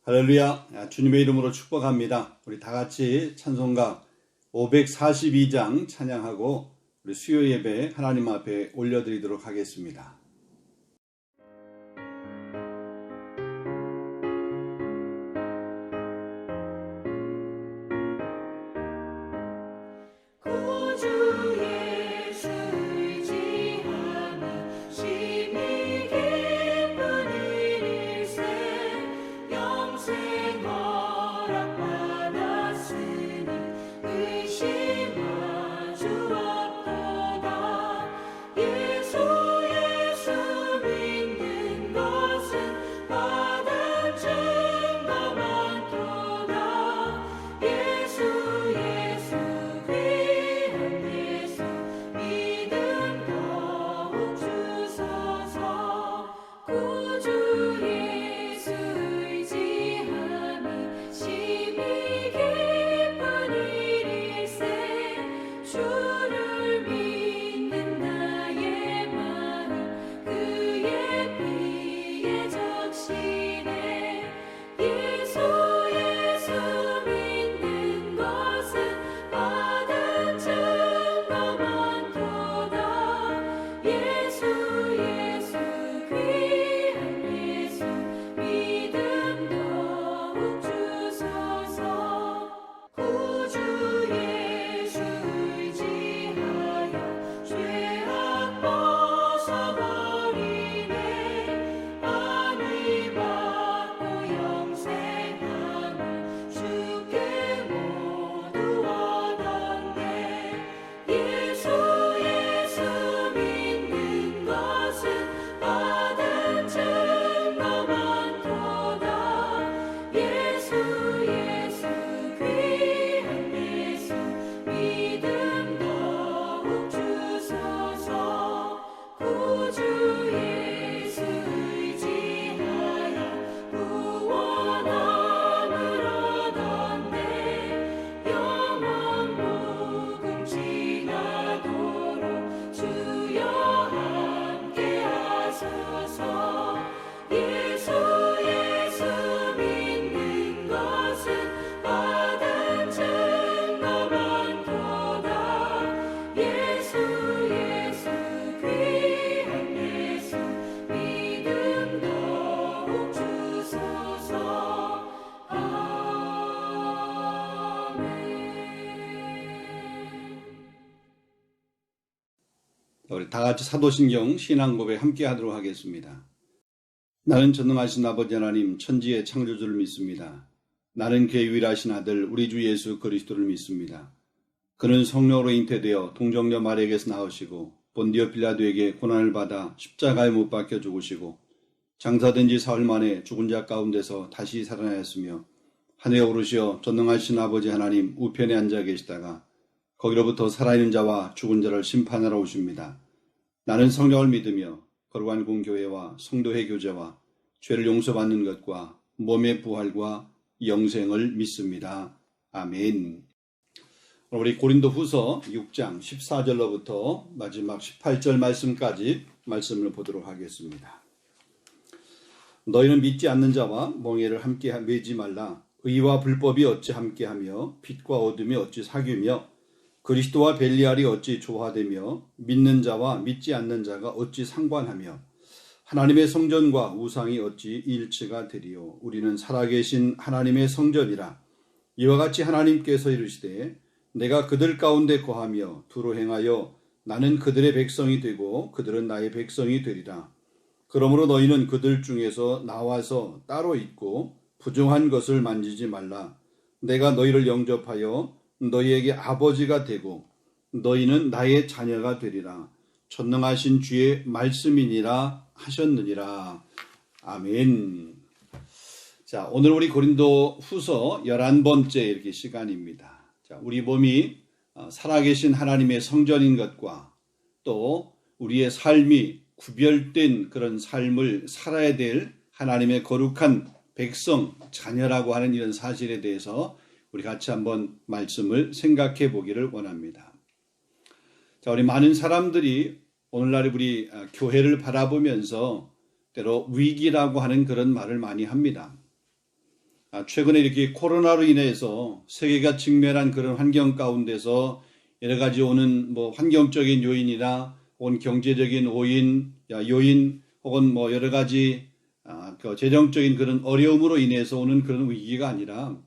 할렐루야. 주님의 이름으로 축복합니다. 우리 다 같이 찬송가 542장 찬양하고 우리 수요 예배 하나님 앞에 올려드리도록 하겠습니다. 우리 다 같이 사도신경 신앙고백 함께 하도록 하겠습니다. 나는 전능하신 아버지 하나님 천지의 창조주를 믿습니다. 나는 그의 유일하신 아들 우리 주 예수 그리스도를 믿습니다. 그는 성령으로 잉태되어 동정녀 마리아에게서 나오시고 본디오 빌라도에게 고난을 받아 십자가에 못 박혀 죽으시고 장사된 지 사흘 만에 죽은 자 가운데서 다시 살아나셨으며 하늘에 오르시어 전능하신 아버지 하나님 우편에 앉아 계시다가 거기로부터 살아있는 자와 죽은 자를 심판하러 오십니다. 나는 성령을 믿으며 거룩한 공교회와 성도의 교제와 죄를 용서받는 것과 몸의 부활과 영생을 믿습니다. 아멘. 우리 고린도 후서 6장 14절로부터 마지막 18절 말씀까지 말씀을 보도록 하겠습니다. 너희는 믿지 않는 자와 멍에를 함께 매지 말라. 의와 불법이 어찌 함께하며 빛과 어둠이 어찌 사귀며 그리스도와 벨리알이 어찌 조화되며 믿는 자와 믿지 않는 자가 어찌 상관하며 하나님의 성전과 우상이 어찌 일치가 되리요. 우리는 살아계신 하나님의 성전이라. 이와 같이 하나님께서 이르시되 내가 그들 가운데 거하며 두루 행하여 나는 그들의 백성이 되고 그들은 나의 백성이 되리라. 그러므로 너희는 그들 중에서 나와서 따로 있고 부정한 것을 만지지 말라. 내가 너희를 영접하여 너희에게 아버지가 되고 너희는 나의 자녀가 되리라. 전능하신 주의 말씀이니라 하셨느니라. 아멘. 자, 오늘 우리 고린도 후서 11번째 이렇게 시간입니다. 자, 우리 몸이 살아계신 하나님의 성전인 것과 또 우리의 삶이 구별된 그런 삶을 살아야 될 하나님의 거룩한 백성, 자녀라고 하는 이런 사실에 대해서 우리 같이 한번 말씀을 생각해 보기를 원합니다. 자, 우리 많은 사람들이 오늘날 우리 교회를 바라보면서 때로 위기라고 하는 그런 말을 많이 합니다. 최근에 이렇게 코로나로 인해서 세계가 직면한 그런 환경 가운데서 여러 가지 오는 환경적인 요인이나 혹은 경제적인 요인 혹은 여러 가지 그 재정적인 그런 어려움으로 인해서 오는 그런 위기가 아니라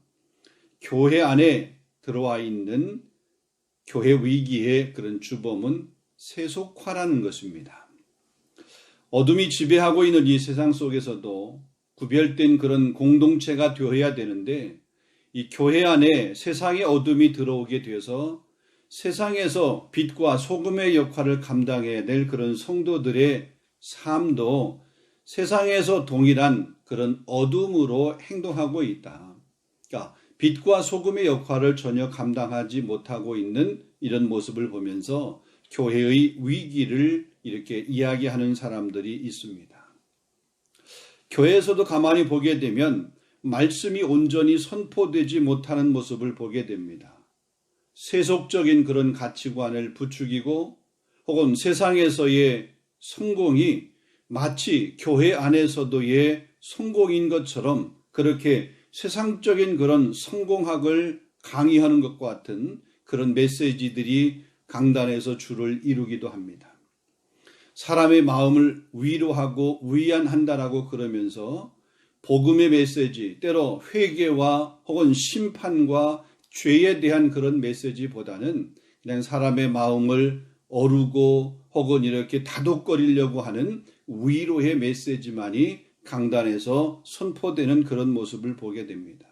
교회 안에 들어와 있는 교회 위기의 그런 주범은 세속화라는 것입니다. 어둠이 지배하고 있는 이 세상 속에서도 구별된 그런 공동체가 되어야 되는데 이 교회 안에 세상의 어둠이 들어오게 되어서 세상에서 빛과 소금의 역할을 감당해야 될 그런 성도들의 삶도 세상에서 동일한 그런 어둠으로 행동하고 있다. 그러니까 빛과 소금의 역할을 전혀 감당하지 못하고 있는 이런 모습을 보면서 교회의 위기를 이렇게 이야기하는 사람들이 있습니다. 교회에서도 가만히 보게 되면 말씀이 온전히 선포되지 못하는 모습을 보게 됩니다. 세속적인 그런 가치관을 부추기고 혹은 세상에서의 성공이 마치 교회 안에서도의 성공인 것처럼 그렇게 세상적인 그런 성공학을 강의하는 것과 같은 그런 메시지들이 강단에서 주를 이루기도 합니다. 사람의 마음을 위로하고 위안한다라고 그러면서 복음의 메시지, 때로 회개와 혹은 심판과 죄에 대한 그런 메시지보다는 그냥 사람의 마음을 어루고 혹은 이렇게 다독거리려고 하는 위로의 메시지만이 강단에서 선포되는 그런 모습을 보게 됩니다.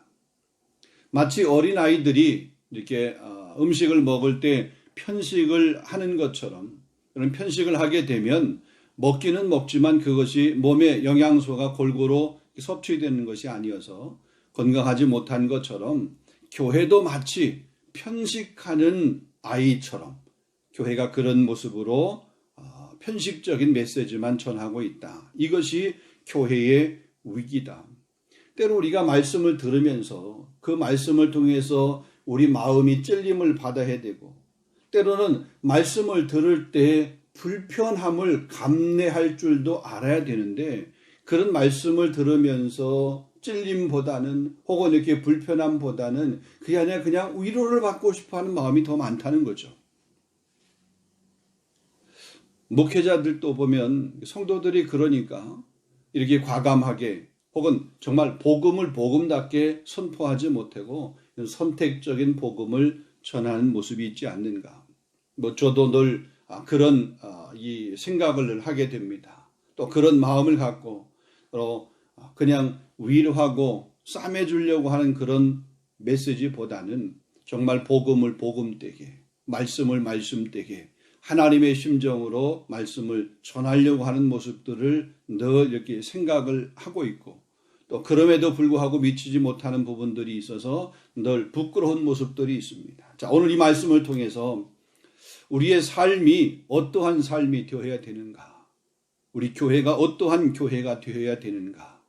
마치 어린아이들이 이렇게 음식을 먹을 때 편식을 하는 것처럼 그런 편식을 하게 되면 먹기는 먹지만 그것이 몸에 영양소가 골고루 섭취되는 것이 아니어서 건강하지 못한 것처럼 교회도 마치 편식하는 아이처럼 교회가 그런 모습으로 편식적인 메시지만 전하고 있다. 이것이 교회의 위기다. 때로 우리가 말씀을 들으면서 그 말씀을 통해서 우리 마음이 찔림을 받아야 되고 때로는 말씀을 들을 때 불편함을 감내할 줄도 알아야 되는데 그런 말씀을 들으면서 찔림보다는 혹은 이렇게 불편함보다는 그게 아니라 그냥 위로를 받고 싶어하는 마음이 더 많다는 거죠. 목회자들도 보면 성도들이 그러니까 이렇게 과감하게 혹은 정말 복음을 복음답게 선포하지 못하고 선택적인 복음을 전하는 모습이 있지 않는가. 저도 늘 그런 이 생각을 하게 됩니다. 또 그런 마음을 갖고 그냥 위로하고 싸매주려고 하는 그런 메시지보다는 정말 복음을 복음되게 말씀을 말씀되게 하나님의 심정으로 말씀을 전하려고 하는 모습들을 늘 이렇게 생각을 하고 있고 또 그럼에도 불구하고 미치지 못하는 부분들이 있어서 늘 부끄러운 모습들이 있습니다. 자, 오늘 이 말씀을 통해서 우리의 삶이 어떠한 삶이 되어야 되는가? 우리 교회가 어떠한 교회가 되어야 되는가?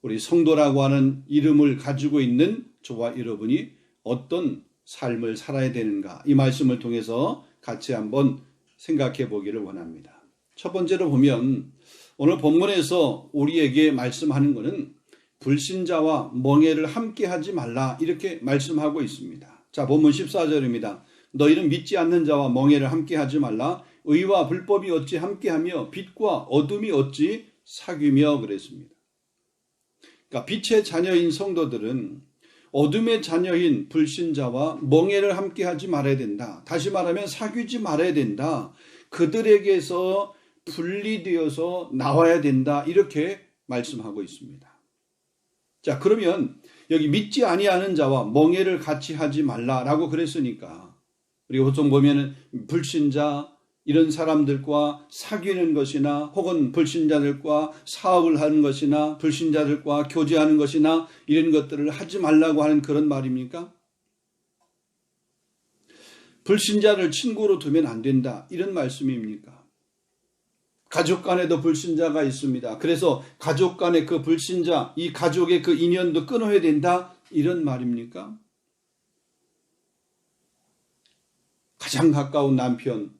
우리 성도라고 하는 이름을 가지고 있는 저와 여러분이 어떤 삶을 살아야 되는가? 이 말씀을 통해서 같이 한번 생각해 보기를 원합니다. 첫 번째로 보면 오늘 본문에서 우리에게 말씀하는 것은 불신자와 멍에를 함께 하지 말라 이렇게 말씀하고 있습니다. 자, 본문 14절입니다. 너희는 믿지 않는 자와 멍에를 함께 하지 말라. 의와 불법이 어찌 함께하며 빛과 어둠이 어찌 사귀며 그랬습니다. 그러니까 빛의 자녀인 성도들은 어둠의 자녀인 불신자와 멍에를 함께 하지 말아야 된다. 다시 말하면 사귀지 말아야 된다. 그들에게서 분리되어서 나와야 된다. 이렇게 말씀하고 있습니다. 자, 그러면 여기 믿지 아니하는 자와 멍에를 같이 하지 말라라고 그랬으니까 우리가 보통 보면 불신자 이런 사람들과 사귀는 것이나 혹은 불신자들과 사업을 하는 것이나 불신자들과 교제하는 것이나 이런 것들을 하지 말라고 하는 그런 말입니까? 불신자를 친구로 두면 안 된다 이런 말씀입니까? 가족 간에도 불신자가 있습니다. 그래서 가족 간의 그 불신자, 이 가족의 그 인연도 끊어야 된다 이런 말입니까? 가장 가까운 남편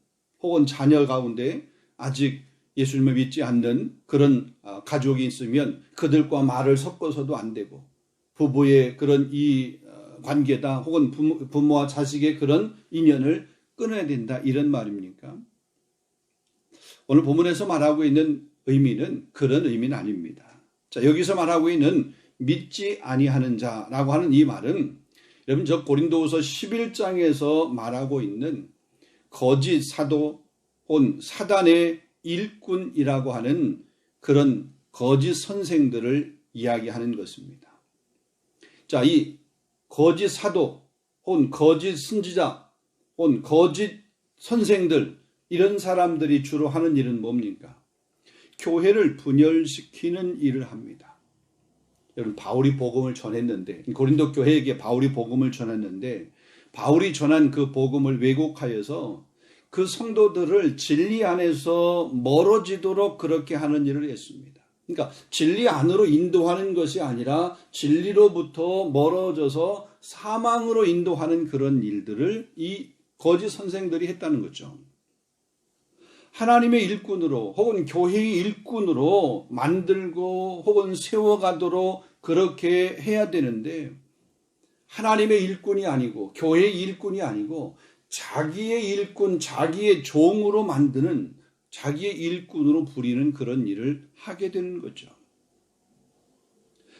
혹은 자녀 가운데 아직 예수님을 믿지 않는 그런 가족이 있으면 그들과 말을 섞어서도 안 되고 부부의 그런 이 관계다, 혹은 부모와 자식의 그런 인연을 끊어야 된다, 이런 말입니까? 오늘 본문에서 말하고 있는 의미는 그런 의미는 아닙니다. 자, 여기서 말하고 있는 믿지 아니하는 자라고 하는 이 말은, 여러분, 저 고린도후서 11장에서 말하고 있는 거짓 사도 혹은 사단의 일꾼이라고 하는 그런 거짓 선생들을 이야기하는 것입니다. 자, 이 거짓 사도 혹은 거짓 선지자 혹은 거짓 선생들, 이런 사람들이 주로 하는 일은 뭡니까? 교회를 분열시키는 일을 합니다. 여러분, 바울이 복음을 전했는데, 고린도 교회에게 바울이 복음을 전했는데, 바울이 전한 그 복음을 왜곡하여서 그 성도들을 진리 안에서 멀어지도록 그렇게 하는 일을 했습니다. 그러니까 진리 안으로 인도하는 것이 아니라 진리로부터 멀어져서 사망으로 인도하는 그런 일들을 이 거짓 선생들이 했다는 거죠. 하나님의 일꾼으로 혹은 교회의 일꾼으로 만들고 혹은 세워가도록 그렇게 해야 되는데, 하나님의 일꾼이 아니고 교회의 일꾼이 아니고 자기의 일꾼, 자기의 종으로 만드는, 자기의 일꾼으로 부리는 그런 일을 하게 되는 거죠.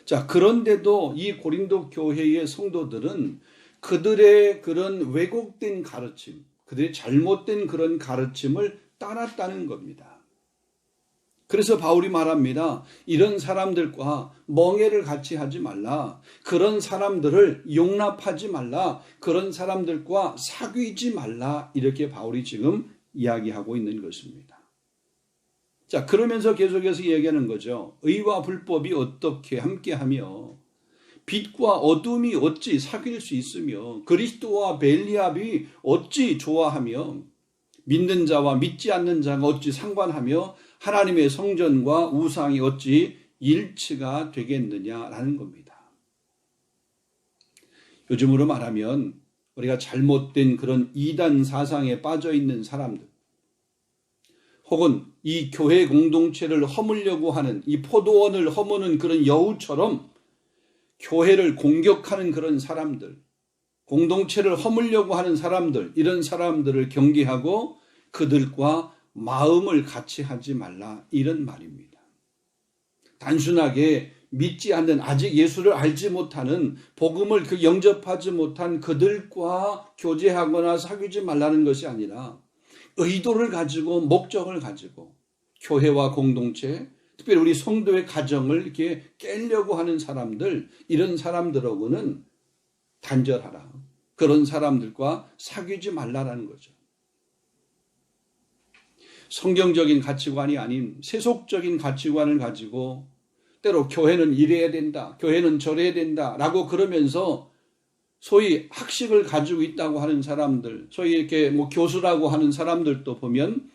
자, 그런데도 이 고린도 교회의 성도들은 그들의 그런 왜곡된 가르침, 그들의 잘못된 그런 가르침을 따랐다는 겁니다. 그래서 바울이 말합니다. 이런 사람들과 멍해를 같이 하지 말라. 그런 사람들을 용납하지 말라. 그런 사람들과 사귀지 말라. 이렇게 바울이 지금 이야기하고 있는 것입니다. 자, 그러면서 계속해서 얘기하는 거죠. 의와 불법이 어떻게 함께하며 빛과 어둠이 어찌 사귈 수 있으며 그리스도와 벨리압이 어찌 좋아하며 믿는 자와 믿지 않는 자가 어찌 상관하며 하나님의 성전과 우상이 어찌 일치가 되겠느냐라는 겁니다. 요즘으로 말하면 우리가 잘못된 그런 이단 사상에 빠져 있는 사람들, 혹은 이 교회 공동체를 허물려고 하는, 이 포도원을 허무는 그런 여우처럼 교회를 공격하는 그런 사람들, 공동체를 허물려고 하는 사람들, 이런 사람들을 경계하고 그들과 마음을 같이 하지 말라, 이런 말입니다. 단순하게 믿지 않는, 아직 예수를 알지 못하는, 복음을 영접하지 못한 그들과 교제하거나 사귀지 말라는 것이 아니라 의도를 가지고, 목적을 가지고 교회와 공동체, 특별히 우리 성도의 가정을 이렇게 깨려고 하는 사람들, 이런 사람들하고는 단절하라. 그런 사람들과 사귀지 말라라는 거죠. 성경적인 가치관이 아닌 세속적인 가치관을 가지고 때로 교회는 이래야 된다, 교회는 저래야 된다 라고 그러면서 소위 학식을 가지고 있다고 하는 사람들, 소위 이렇게 교수라고 하는 사람들도 보면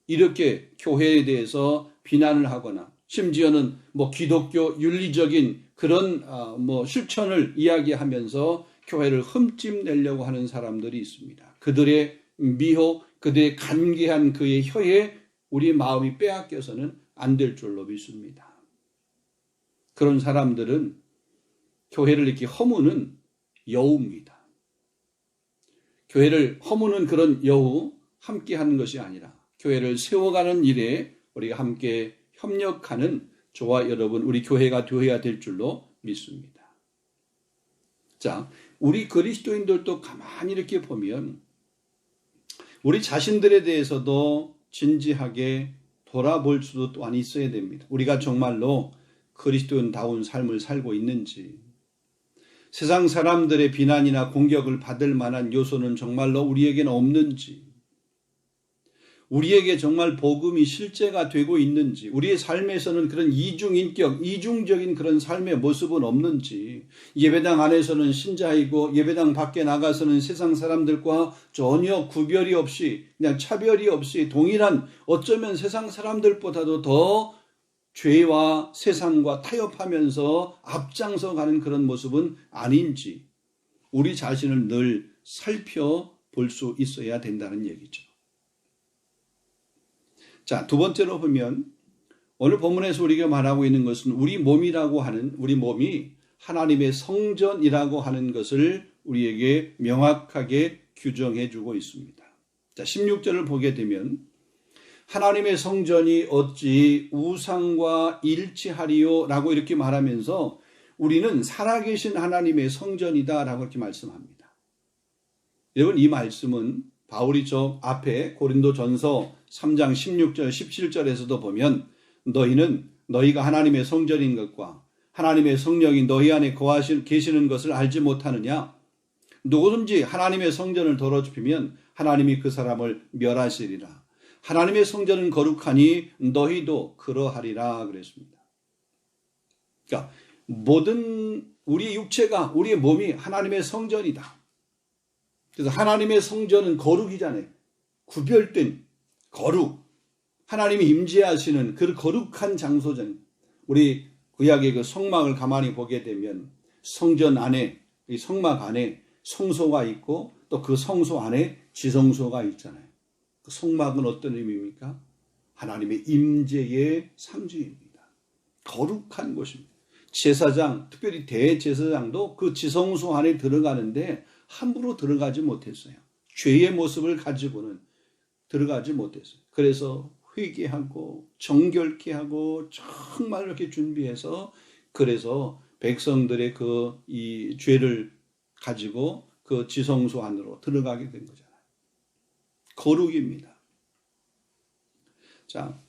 이렇게 교회에 대해서 비난을 하거나 심지어는 기독교 윤리적인 그런 실천을 이야기하면서 교회를 흠집내려고 하는 사람들이 있습니다. 그들의 미혹, 그들의 간계한 그의 혀에 우리 마음이 빼앗겨서는 안 될 줄로 믿습니다. 그런 사람들은 교회를 이렇게 허무는 여우입니다. 교회를 허무는 그런 여우, 함께 하는 것이 아니라 교회를 세워가는 일에 우리가 함께 협력하는 저와 여러분, 우리 교회가 되어야 될 줄로 믿습니다. 자, 우리 그리스도인들도 가만히 이렇게 보면 우리 자신들에 대해서도 진지하게 돌아볼 수도 또한 있어야 됩니다. 우리가 정말로 그리스도인다운 삶을 살고 있는지, 세상 사람들의 비난이나 공격을 받을 만한 요소는 정말로 우리에게는 없는지, 우리에게 정말 복음이 실제가 되고 있는지, 우리의 삶에서는 그런 이중인격, 이중적인 그런 삶의 모습은 없는지, 예배당 안에서는 신자이고 예배당 밖에 나가서는 세상 사람들과 전혀 구별이 없이, 그냥 차별이 없이 동일한, 어쩌면 세상 사람들보다도 더 죄와 세상과 타협하면서 앞장서 가는 그런 모습은 아닌지, 우리 자신을 늘 살펴볼 수 있어야 된다는 얘기죠. 자, 두 번째로 보면 오늘 본문에서 우리가 말하고 있는 것은 우리 몸이라고 하는, 우리 몸이 하나님의 성전이라고 하는 것을 우리에게 명확하게 규정해 주고 있습니다. 자, 16절을 보게 되면 하나님의 성전이 어찌 우상과 일치하리요 라고 이렇게 말하면서 우리는 살아계신 하나님의 성전이다 라고 이렇게 말씀합니다. 여러분, 이 말씀은 바울이 저 앞에 고린도전서 3장 16절 17절에서도 보면 너희는 너희가 하나님의 성전인 것과 하나님의 성령이 너희 안에 계시는 것을 알지 못하느냐? 누구든지 하나님의 성전을 더럽히면 하나님이 그 사람을 멸하시리라. 하나님의 성전은 거룩하니 너희도 그러하리라 그랬습니다. 그러니까 모든 우리 육체가, 우리의 몸이 하나님의 성전이다. 그래서 하나님의 성전은 거룩이잖아요. 구별된 거룩. 하나님이 임재하시는 그 거룩한 장소전. 우리 구약의 그 성막을 가만히 보게 되면 성전 안에, 이 성막 안에 성소가 있고 또 그 성소 안에 지성소가 있잖아요. 그 성막은 어떤 의미입니까? 하나님의 임재의 상징입니다. 거룩한 곳입니다. 제사장, 특별히 대제사장도 그 지성소 안에 들어가는데 함부로 들어가지 못했어요. 죄의 모습을 가지고는 들어가지 못했어요. 그래서 회개하고 정결케 하고 정말 이렇게 준비해서 그래서 백성들의 이 죄를 가지고 그 지성소 안으로 들어가게 된 거잖아요. 거룩입니다. 자,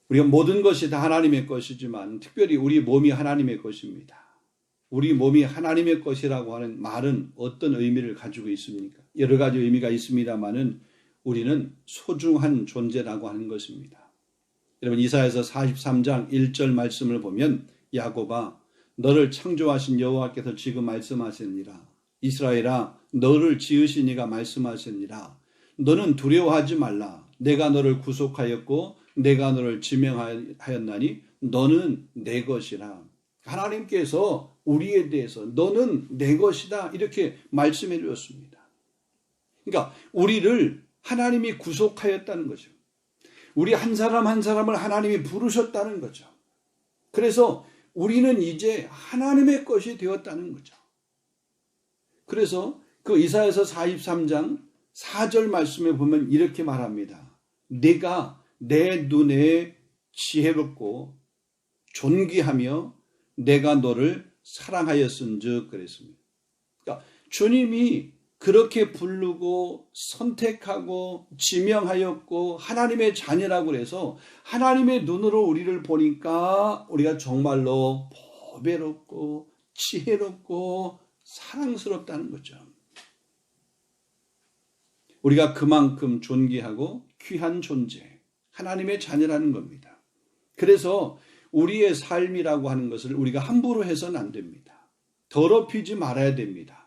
우리가 모든 것이 다 하나님의 것이지만 특별히 우리 몸이 하나님의 것입니다. 우리 몸이 하나님의 것이라고 하는 말은 어떤 의미를 가지고 있습니까? 여러 가지 의미가 있습니다만은 우리는 소중한 존재라고 하는 것입니다. 여러분, 이사야서 43장 1절 말씀을 보면 야곱아 너를 창조하신 여호와께서 지금 말씀하시니라. 이스라엘아 너를 지으신 이가 말씀하시니라. 너는 두려워하지 말라. 내가 너를 구속하였고 내가 너를 지명하였나니 너는 내 것이라. 하나님께서 우리에 대해서 너는 내 것이다 이렇게 말씀해 주셨습니다. 그러니까 우리를 하나님이 구속하였다는 거죠. 우리 한 사람 한 사람을 하나님이 부르셨다는 거죠. 그래서 우리는 이제 하나님의 것이 되었다는 거죠. 그래서 그 이사야서 43장 4절 말씀에 보면 이렇게 말합니다. 내가 내 눈에 지혜롭고 존귀하며 내가 너를 사랑하였은즉 그랬습니다. 그러니까 주님이 그렇게 부르고 선택하고 지명하였고 하나님의 자녀라고 그래서 하나님의 눈으로 우리를 보니까 우리가 정말로 보배롭고 지혜롭고 사랑스럽다는 거죠. 우리가 그만큼 존귀하고 귀한 존재, 하나님의 자녀라는 겁니다. 그래서 우리의 삶이라고 하는 것을 우리가 함부로 해서는 안 됩니다. 더럽히지 말아야 됩니다.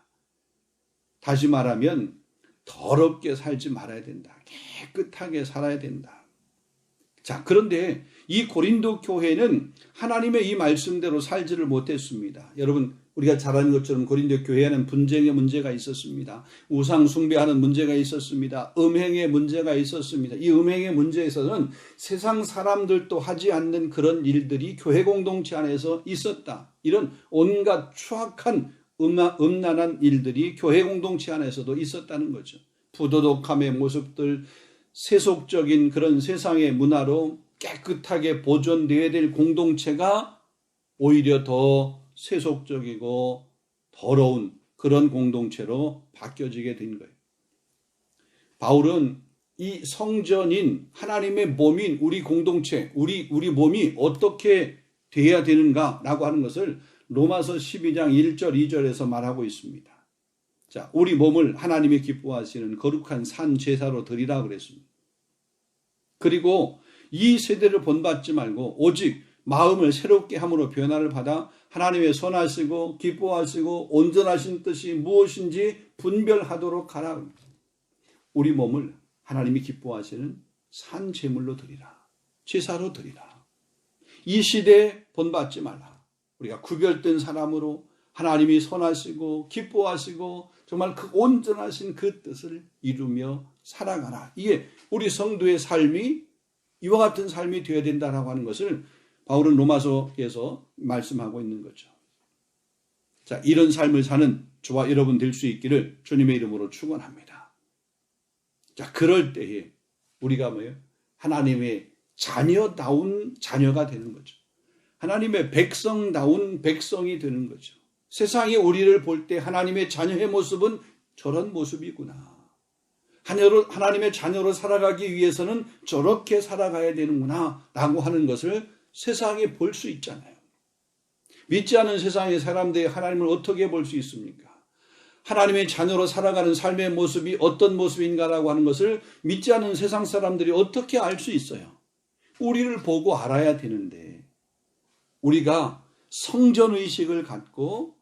다시 말하면 더럽게 살지 말아야 된다. 깨끗하게 살아야 된다. 자, 그런데 이 고린도 교회는 하나님의 이 말씀대로 살지를 못했습니다. 여러분, 우리가 잘 아는 것처럼 고린도 교회에는 분쟁의 문제가 있었습니다. 우상 숭배하는 문제가 있었습니다. 음행의 문제가 있었습니다. 이 음행의 문제에서는 세상 사람들도 하지 않는 그런 일들이 교회 공동체 안에서 있었다. 이런 온갖 추악한 음란한 일들이 교회 공동체 안에서도 있었다는 거죠. 부도덕함의 모습들, 세속적인 그런 세상의 문화로 깨끗하게 보존되어야 될 공동체가 오히려 더 세속적이고 더러운 그런 공동체로 바뀌어지게 된 거예요. 바울은 이 성전인 하나님의 몸인 우리 공동체, 우리 몸이 어떻게 돼야 되는가라고 하는 것을 로마서 12장 1절 2절에서 말하고 있습니다. 자, 우리 몸을 하나님이 기뻐하시는 거룩한 산 제사로 드리라 그랬습니다. 그리고 이 세대를 본받지 말고 오직 마음을 새롭게 함으로 변화를 받아 하나님의 선하시고 기뻐하시고 온전하신 뜻이 무엇인지 분별하도록 하라. 우리 몸을 하나님이 기뻐하시는 산 제물로 드리라. 제사로 드리라. 이 시대에 본받지 말라. 우리가 구별된 사람으로 하나님이 선하시고 기뻐하시고 정말 그 온전하신 그 뜻을 이루며 살아가라. 이게 우리 성도의 삶이 이와 같은 삶이 되어야 된다라고 하는 것을 바울은 로마서에서 말씀하고 있는 거죠. 자, 이런 삶을 사는 저와 여러분 될 수 있기를 주님의 이름으로 축원합니다. 자, 그럴 때에 우리가 뭐예요? 하나님의 자녀다운 자녀가 되는 거죠. 하나님의 백성다운 백성이 되는 거죠. 세상이 우리를 볼 때 하나님의 자녀의 모습은 저런 모습이구나. 하나님의 자녀로 살아가기 위해서는 저렇게 살아가야 되는구나 라고 하는 것을 세상이 볼 수 있잖아요. 믿지 않은 세상의 사람들이 하나님을 어떻게 볼 수 있습니까? 하나님의 자녀로 살아가는 삶의 모습이 어떤 모습인가라고 하는 것을 믿지 않은 세상 사람들이 어떻게 알 수 있어요? 우리를 보고 알아야 되는데 우리가 성전의식을 갖고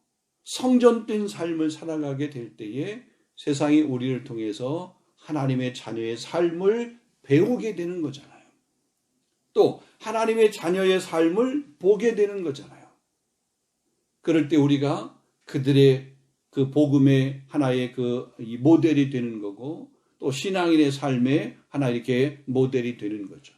성전된 삶을 살아가게 될 때에 세상이 우리를 통해서 하나님의 자녀의 삶을 배우게 되는 거잖아요. 또 하나님의 자녀의 삶을 보게 되는 거잖아요. 그럴 때 우리가 그들의 그 복음의 하나의 그 모델이 되는 거고 또 신앙인의 삶의 하나 이렇게 모델이 되는 거죠.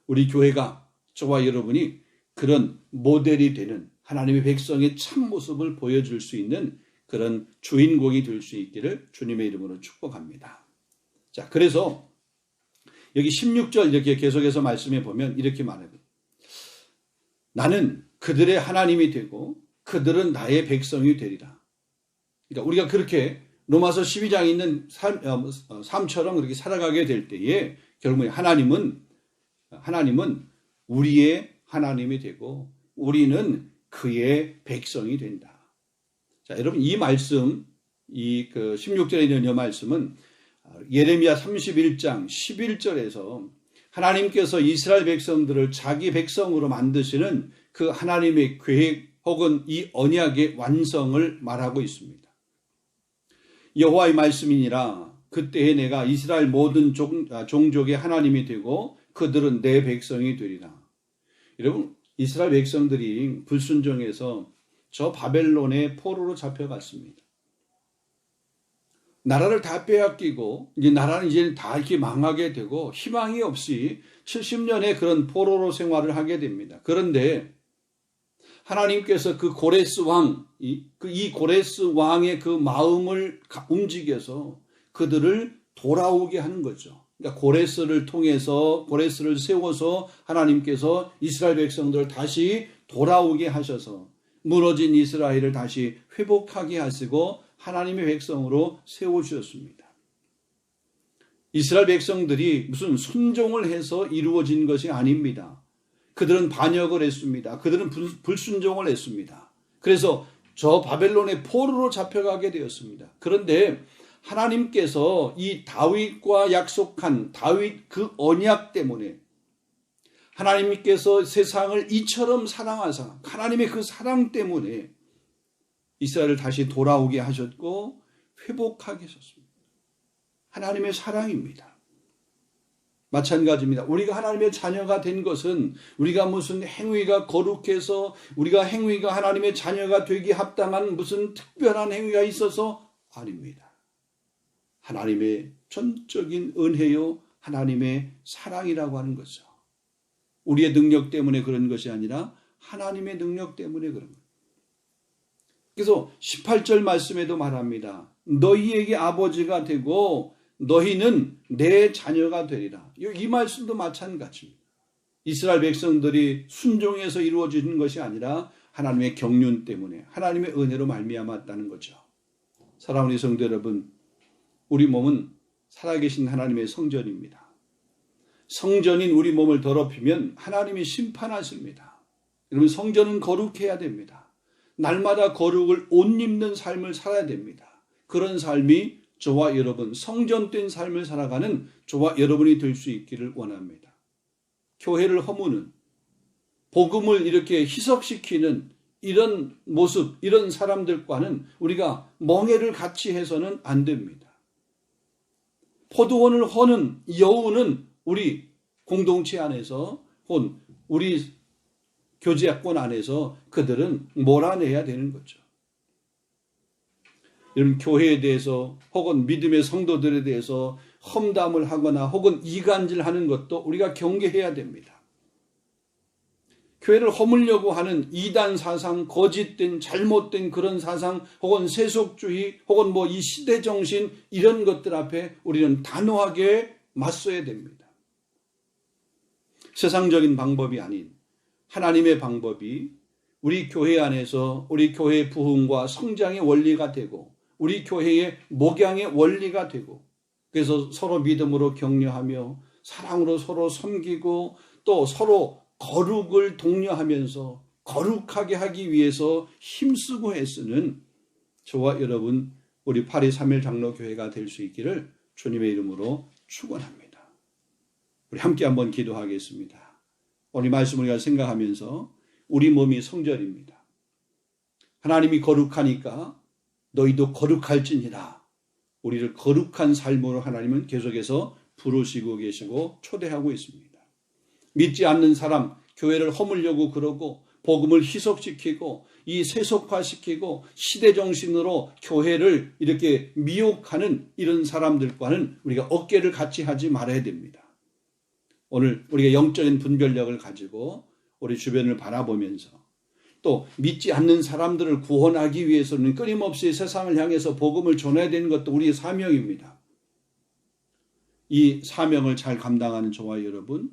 우리 교회가 저와 여러분이 그런 모델이 되는 하나님의 백성의 참모습을 보여줄 수 있는 그런 주인공이 될 수 있기를 주님의 이름으로 축복합니다. 자, 그래서 여기 16절 이렇게 계속해서 말씀해 보면 이렇게 말합니다. 나는 그들의 하나님이 되고 그들은 나의 백성이 되리라. 그러니까 우리가 그렇게 로마서 12장에 있는 삶처럼 그렇게 살아가게 될 때에 결국에 하나님은 우리의 하나님이 되고 우리는 그의 백성이 된다. 자, 여러분 이 말씀, 이 16절에 있는 이 말씀은 예레미야 31장 11절에서 하나님께서 이스라엘 백성들을 자기 백성으로 만드시는 그 하나님의 계획 혹은 이 언약의 완성을 말하고 있습니다. 여호와의 말씀이니라 그때에 내가 이스라엘 모든 종족의 하나님이 되고 그들은 내 백성이 되리라. 여러분 이스라엘 백성들이 불순종해서 저 바벨론의 포로로 잡혀갔습니다. 나라를 다 빼앗기고 이제 나라는 이제 다 이렇게 망하게 되고 희망이 없이 70년의 그런 포로로 생활을 하게 됩니다. 그런데 하나님께서 그 고레스 왕, 이 고레스 왕의 그 마음을 움직여서 그들을 돌아오게 하는 거죠. 그러니까 고레스를 통해서 고레스를 세워서 하나님께서 이스라엘 백성들을 다시 돌아오게 하셔서 무너진 이스라엘을 다시 회복하게 하시고 하나님의 백성으로 세워주셨습니다. 이스라엘 백성들이 무슨 순종을 해서 이루어진 것이 아닙니다. 그들은 반역을 했습니다. 그들은 불순종을 했습니다. 그래서 저 바벨론의 포로로 잡혀가게 되었습니다. 그런데 하나님께서 이 다윗과 약속한 다윗 그 언약 때문에 하나님께서 세상을 이처럼 사랑하사 하나님의 그 사랑 때문에 이스라엘을 다시 돌아오게 하셨고 회복하게 하셨습니다. 하나님의 사랑입니다. 마찬가지입니다. 우리가 하나님의 자녀가 된 것은 우리가 무슨 행위가 거룩해서 우리가 행위가 하나님의 자녀가 되기 합당한 무슨 특별한 행위가 있어서 아닙니다. 하나님의 전적인 은혜요 하나님의 사랑이라고 하는 거죠. 우리의 능력 때문에 그런 것이 아니라 하나님의 능력 때문에 그런 거예요. 그래서 18절 말씀에도 말합니다. 너희에게 아버지가 되고 너희는 내 자녀가 되리라. 이 말씀도 마찬가지입니다. 이스라엘 백성들이 순종해서 이루어지는 것이 아니라 하나님의 경륜 때문에 하나님의 은혜로 말미암았다는 거죠. 사랑하는 성도 여러분, 우리 몸은 살아계신 하나님의 성전입니다. 성전인 우리 몸을 더럽히면 하나님이 심판하십니다. 여러분 성전은 거룩해야 됩니다. 날마다 거룩을 옷 입는 삶을 살아야 됩니다. 그런 삶이 저와 여러분 성전된 삶을 살아가는 저와 여러분이 될 수 있기를 원합니다. 교회를 허무는 복음을 이렇게 희석시키는 이런 모습, 이런 사람들과는 우리가 멍해를 같이 해서는 안 됩니다. 포도원을 허는 여우는 우리 공동체 안에서 혹은 우리 교제권 안에서 그들은 몰아내야 되는 거죠. 여러분 교회에 대해서 혹은 믿음의 성도들에 대해서 험담을 하거나 혹은 이간질하는 것도 우리가 경계해야 됩니다. 교회를 허물려고 하는 이단 사상, 거짓된 잘못된 그런 사상, 혹은 세속주의, 혹은 이 시대 정신, 이런 것들 앞에 우리는 단호하게 맞서야 됩니다. 세상적인 방법이 아닌 하나님의 방법이 우리 교회 안에서 우리 교회의 부흥과 성장의 원리가 되고, 우리 교회의 목양의 원리가 되고, 그래서 서로 믿음으로 격려하며 사랑으로 서로 섬기고, 또 서로 거룩을 독려하면서 거룩하게 하기 위해서 힘쓰고 애쓰는 저와 여러분, 우리 파리 3일 장로교회가 될 수 있기를 주님의 이름으로 축원합니다. 우리 함께 한번 기도하겠습니다. 오늘 말씀을 우리가 생각하면서 우리 몸이 성전입니다. 하나님이 거룩하니까 너희도 거룩할지니라. 우리를 거룩한 삶으로 하나님은 계속해서 부르시고 계시고 초대하고 있습니다. 믿지 않는 사람, 교회를 허물려고 그러고 복음을 희석시키고 이 세속화시키고 시대정신으로 교회를 이렇게 미혹하는 이런 사람들과는 우리가 어깨를 같이 하지 말아야 됩니다. 오늘 우리가 영적인 분별력을 가지고 우리 주변을 바라보면서 또 믿지 않는 사람들을 구원하기 위해서는 끊임없이 세상을 향해서 복음을 전해야 되는 것도 우리의 사명입니다. 이 사명을 잘 감당하는 저와 여러분,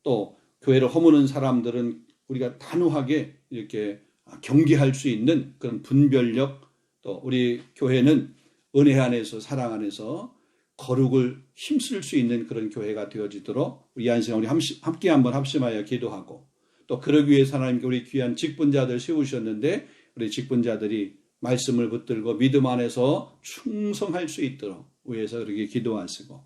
또 교회를 허무는 사람들은 우리가 단호하게 이렇게 경계할 수 있는 그런 분별력, 또 우리 교회는 은혜 안에서 사랑 안에서 거룩을 힘쓸 수 있는 그런 교회가 되어지도록 우리 한 시간 우리 함께 한번 합심하여 기도하고, 또 그러기 위해서 하나님께 우리 귀한 직분자들 세우셨는데 우리 직분자들이 말씀을 붙들고 믿음 안에서 충성할 수 있도록 위해서 그렇게 기도하시고,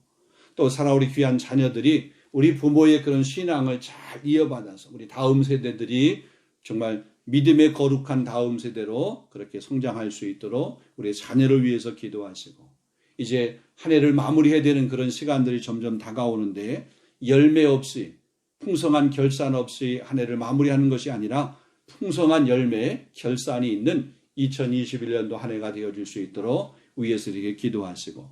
또 살아 우리 귀한 자녀들이 우리 부모의 그런 신앙을 잘 이어받아서 우리 다음 세대들이 정말 믿음의 거룩한 다음 세대로 그렇게 성장할 수 있도록 우리 자녀를 위해서 기도하시고, 이제 한 해를 마무리해야 되는 그런 시간들이 점점 다가오는데 열매 없이, 풍성한 결산 없이 한 해를 마무리하는 것이 아니라 풍성한 열매, 결산이 있는 2021년도 한 해가 되어질 수 있도록 위에서 이렇게 기도하시고,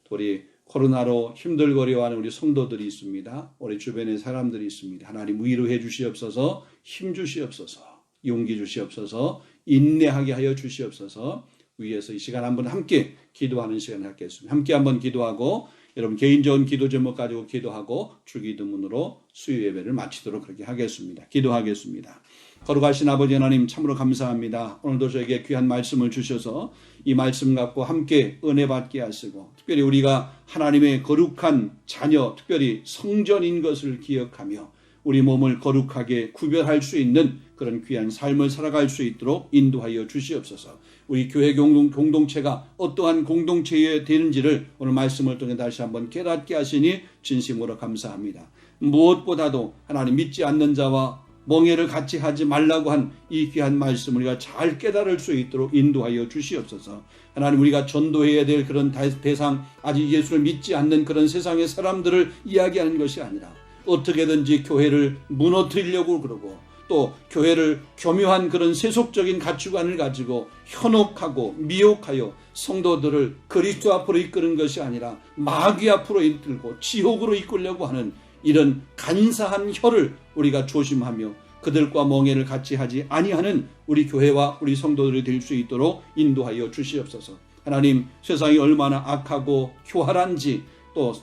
또 우리 코로나로 힘들거려하는 우리 성도들이 있습니다. 우리 주변에 사람들이 있습니다. 하나님 위로해 주시옵소서, 힘 주시옵소서, 용기 주시옵소서, 인내하게 하여 주시옵소서. 위에서 이 시간 한번 함께 기도하는 시간을 갖겠습니다. 함께 한번 기도하고 여러분 개인적인 기도 제목 가지고 기도하고 주기도문으로 수요 예배를 마치도록 그렇게 하겠습니다. 기도하겠습니다. 거룩하신 아버지 하나님, 참으로 감사합니다. 오늘도 저에게 귀한 말씀을 주셔서 이 말씀 갖고 함께 은혜 받게 하시고, 특별히 우리가 하나님의 거룩한 자녀, 특별히 성전인 것을 기억하며 우리 몸을 거룩하게 구별할 수 있는 그런 귀한 삶을 살아갈 수 있도록 인도하여 주시옵소서. 우리 교회 공동체가 어떠한 공동체에 되는지를 오늘 말씀을 통해 다시 한번 깨닫게 하시니 진심으로 감사합니다. 무엇보다도 하나님 믿지 않는 자와 멍해를 같이 하지 말라고 한 이 귀한 말씀을 우리가 잘 깨달을 수 있도록 인도하여 주시옵소서. 하나님, 우리가 전도해야 될 그런 대상, 아직 예수를 믿지 않는 그런 세상의 사람들을 이야기하는 것이 아니라 어떻게든지 교회를 무너뜨리려고 그러고, 또 교회를 교묘한 그런 세속적인 가치관을 가지고 현혹하고 미혹하여 성도들을 그리스도 앞으로 이끄는 것이 아니라 마귀 앞으로 이끌고 지옥으로 이끌려고 하는 이런 간사한 혀를 우리가 조심하며 그들과 멍해를 같이 하지 아니하는 우리 교회와 우리 성도들이 될 수 있도록 인도하여 주시옵소서. 하나님, 세상이 얼마나 악하고 교활한지, 또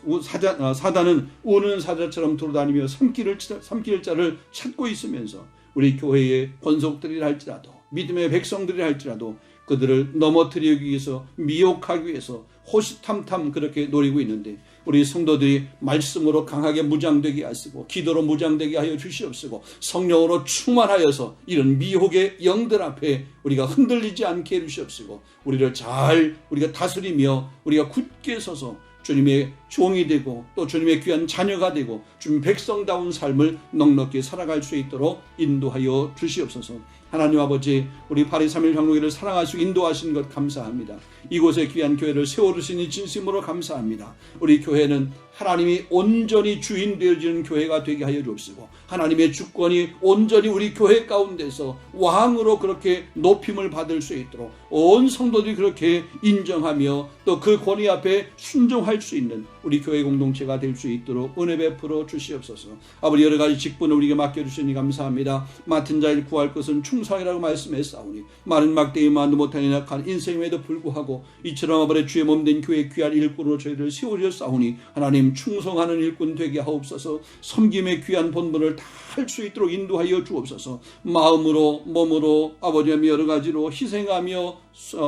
사단은 우는 사자처럼 돌아다니며 삼킬 자를 찾고 있으면서 우리 교회의 권속들이라 할지라도, 믿음의 백성들이라 할지라도 그들을 넘어뜨리기 위해서, 미혹하기 위해서 호시탐탐 그렇게 노리고 있는데, 우리 성도들이 말씀으로 강하게 무장되게 하시고 기도로 무장되게 하여 주시옵시고 성령으로 충만하여서 이런 미혹의 영들 앞에 우리가 흔들리지 않게 해주시옵시고, 우리를 잘 우리가 다스리며 우리가 굳게 서서 주님의 종이 되고 또 주님의 귀한 자녀가 되고 주님 백성다운 삶을 넉넉히 살아갈 수 있도록 인도하여 주시옵소서. 하나님 아버지, 우리 파리 3일 장로교회를 사랑하시고 인도하신 것 감사합니다. 이곳에 귀한 교회를 세워주시니 진심으로 감사합니다. 우리 교회는 하나님이 온전히 주인 되어지는 교회가 되게 하여 주옵시고, 하나님의 주권이 온전히 우리 교회 가운데서 왕으로 그렇게 높임을 받을 수 있도록 온 성도들이 그렇게 인정하며 또 그 권위 앞에 순종할 수 있는 우리 교회 공동체가 될 수 있도록 은혜 베풀어 주시옵소서. 아버지 여러 가지 직분을 우리에게 맡겨주시니 감사합니다. 맡은 자를 구할 것은 충성이라고 말씀했사오니 많은 막대기 만도 못하니 약한 인생에도 불구하고 이처럼 아버지 주의 몸된 교회 귀한 일꾼으로 저희를 세우셨사오니 하나님 충성하는 일꾼 되게 하옵소서. 섬김의 귀한 본분을 다 할 수 있도록 인도하여 주옵소서. 마음으로 몸으로 아버지의 여러 가지로 희생하며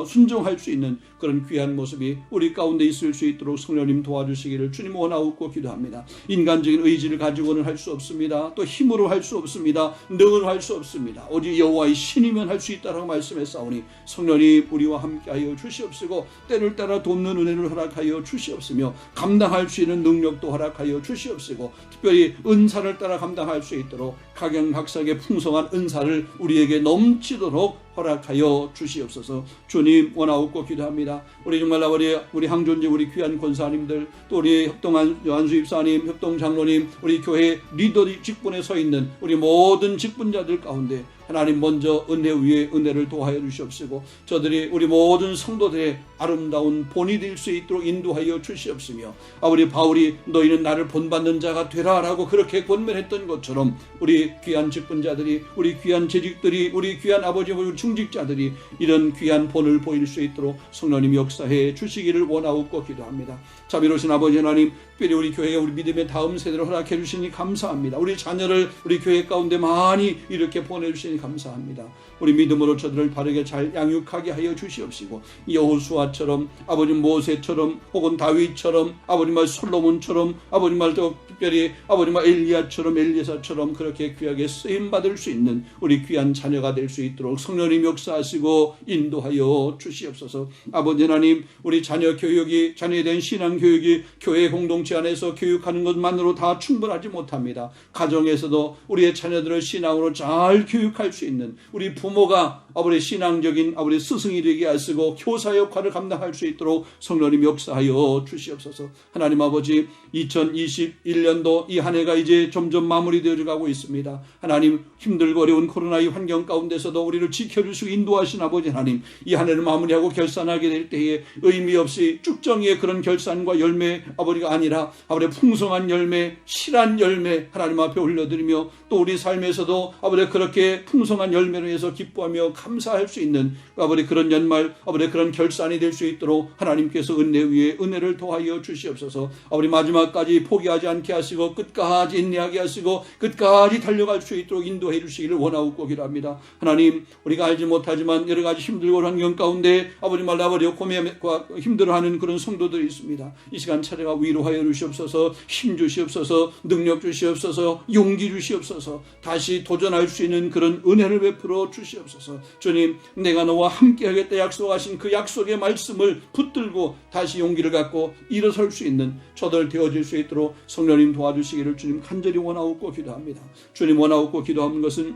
순종할 수 있는 그런 귀한 모습이 우리 가운데 있을 수 있도록 성령님 도와주시기를 주님 원하옵고 기도합니다. 인간적인 의지를 가지고는 할 수 없습니다. 또 힘으로 할 수 없습니다. 능으로 할 수 없습니다. 오직 여호와의 신이면 할 수 있다라고 말씀했사오니 성령님 우리와 함께하여 주시옵시고 때를 따라 돕는 은혜를 허락하여 주시옵시며 감당할 수 있는 능력도 허락하여 주시옵시고 특별히 은사를 따라 감당할 수 있도록 각양각색의 풍성한 은사를 우리에게 넘치도록 허락하여 주시옵소서. 주님 원하옵고 기도합니다. 우리 정말 우리 항존지 우리 귀한 권사님들 또 우리 협동한 요한수 입사님 협동장로님 우리 교회 리더 직분에 서 있는 우리 모든 직분자들 가운데 하나님 먼저 은혜 위에 은혜를 도하여 주시옵시고 저들이 우리 모든 성도들의 아름다운 본이 될 수 있도록 인도하여 주시옵시며 아버지 바울이 너희는 나를 본받는 자가 되라라고 그렇게 권면했던 것처럼 우리 귀한 직분자들이 우리 귀한 재직들이 우리 귀한 아버지 우리 중직자들이 이런 귀한 본을 보일 수 있도록 성령님 역사해 주시기를 원하옵고 기도합니다. 자비로우신 아버지 하나님 특별히 우리 교회에 우리 믿음의 다음 세대를 허락해 주시니 감사합니다. 우리 자녀를 우리 교회 가운데 많이 이렇게 보내주시니 감사합니다. 우리 믿음으로 저들을 바르게 잘 양육하게 하여 주시옵시고 여호수아처럼 아버지 모세처럼 혹은 다윗처럼 아버지 말 솔로몬처럼 아버지 말도 특별히 아버지 말 엘리야처럼 엘리사처럼 그렇게 귀하게 쓰임받을 수 있는 우리 귀한 자녀가 될 수 있도록 성령님 역사하시고 인도하여 주시옵소서. 아버지 하나님 우리 자녀 교육이 자녀에 대한 신앙 교육이 교회 공동체 안에서 교육하는 것만으로 다 충분하지 못합니다. 가정에서도 우리의 자녀들을 신앙으로 잘 교육할 수 있는 우리 부모가 아버지 신앙적인 아버지 스승이 되게 하시고 교사 역할을 감당할 수 있도록 성령님 역사하여 주시옵소서. 하나님 아버지 2021년도 이 한 해가 이제 점점 마무리되어 가고 있습니다. 하나님 힘들고 어려운 코로나의 환경 가운데서도 우리를 지켜주시고 인도하신 아버지 하나님 이 한 해를 마무리하고 결산하게 될 때에 의미 없이 쭉정이의 그런 결산과 열매 아버지가 아니라 아버지 풍성한 열매 실한 열매 하나님 앞에 올려드리며 또 우리 삶에서도 아버지 그렇게 풍성한 열매로 해서 기뻐하며 감사할 수 있는 아버지 그런 연말 아버지 그런 결산이 될 수 있도록 하나님께서 은혜 위에 은혜를 더하여 주시옵소서. 아버지 마지막까지 포기하지 않게 하시고 끝까지 인내하게 하시고 끝까지 달려갈 수 있도록 인도해 주시기를 원하옵고 기도합니다. 하나님 우리가 알지 못하지만 여러 가지 힘들고 어려운 환경 가운데 아버지 말 아버지 고민과 힘들어하는 그런 성도들이 있습니다. 이 시간 차례가 위로하여 주시옵소서. 힘 주시옵소서. 능력 주시옵소서. 용기 주시옵소서. 다시 도전할 수 있는 그런 은혜를 베풀어 주시옵소서. 주님 내가 너와 함께 하겠다 약속하신 그 약속의 말씀을 붙들고 다시 용기를 갖고 일어설 수 있는 저들 되어질 수 있도록 성령님 도와주시기를 주님 간절히 원하옵고 기도합니다. 주님 원하옵고 기도하는 것은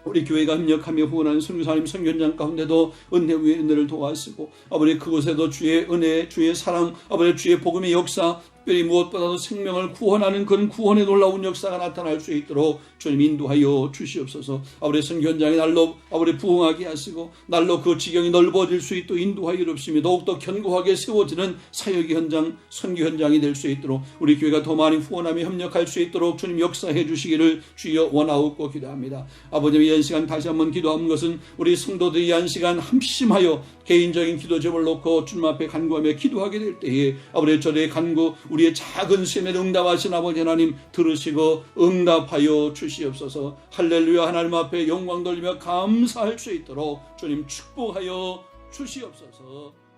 우리 교회가 협력하며 후원하는 선교사님 선교현장 가운데도 은혜 위에 은혜를 도와주시고 아버지 그곳에도 주의 은혜 주의 사랑 아버지 주의 복음의 역사 특별히 무엇보다도 생명을 구원하는 그런 구원의 놀라운 역사가 나타날 수 있도록 주님 인도하여 주시옵소서. 아버지 선교 현장이 날로 아버지 부흥하게 하시고 날로 그 지경이 넓어질 수 있도록 인도하여 주시며 더욱더 견고하게 세워지는 사역의 현장 선교 현장이 될 수 있도록 우리 교회가 더 많이 후원하며 협력할 수 있도록 주님 역사해 주시기를 주여 원하옵고 기도합니다. 아버지 이 시간 다시 한번 기도하는 것은 우리 성도들이 이 한 시간 함심하여 개인적인 기도 제목을 놓고 주님 앞에 간구하며 기도하게 될 때에 아버지 저의 간구 우리의 작은 셈에 응답하신 아버지 하나님 들으시고 응답하여 주시옵소서. 할렐루야. 하나님 앞에 영광 돌리며 감사할 수 있도록 주님 축복하여 주시옵소서.